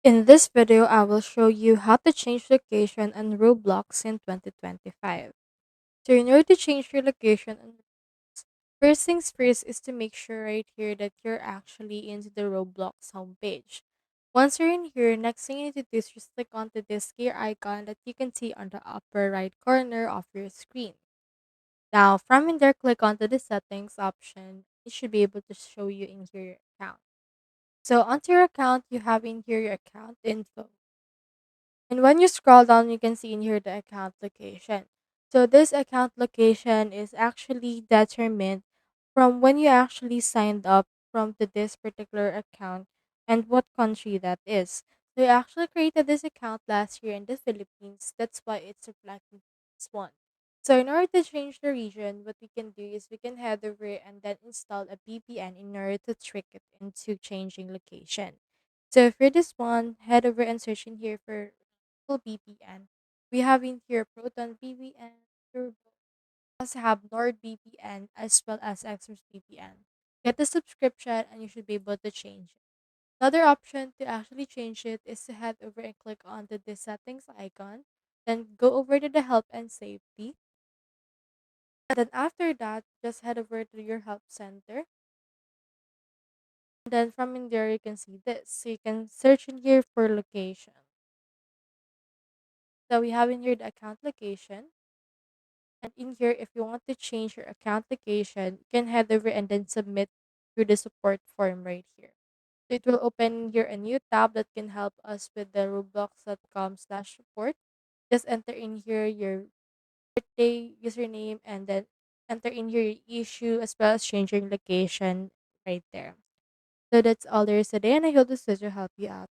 In this video, I will show you how to change location on Roblox in 2025. So in order to change your location on Roblox, first things first is to make sure right here that you're actually into the Roblox homepage. Once you're in here, next thing you need to do is just click onto this gear icon that you can see on the upper right corner of your screen. Now, from in there, click onto the settings option. It should be able to show you in here your account. So onto your account, you have in here your account info. And when you scroll down, you can see in here the account location. So this account location is actually determined from when you actually signed up from to this particular account and what country that is. So you actually created this account last year in the Philippines. That's why it's reflecting this one. So in order to change the region, what we can do is we can head over and then install a VPN in order to trick it into changing location. So for this one, head over and search in here for VPN. We have in here Proton VPN, Turbo. We also have NordVPN as well as Express VPN. Get the subscription and you should be able to change it. Another option to actually change it is to head over and click on the settings icon. Then go over to the help and safety. And then after that, just head over to your help center. And then from in there, you can see this. So you can search in here for location. So we have in here the account location. And in here, if you want to change your account location, you can head over and then submit through the support form right here. So it will open here a new tab that can help us with the roblox.com/support. Just enter in here your birthday, username, and then enter in here your issue as well as changing location right there. So that's all there is today, and I hope this video helped you out.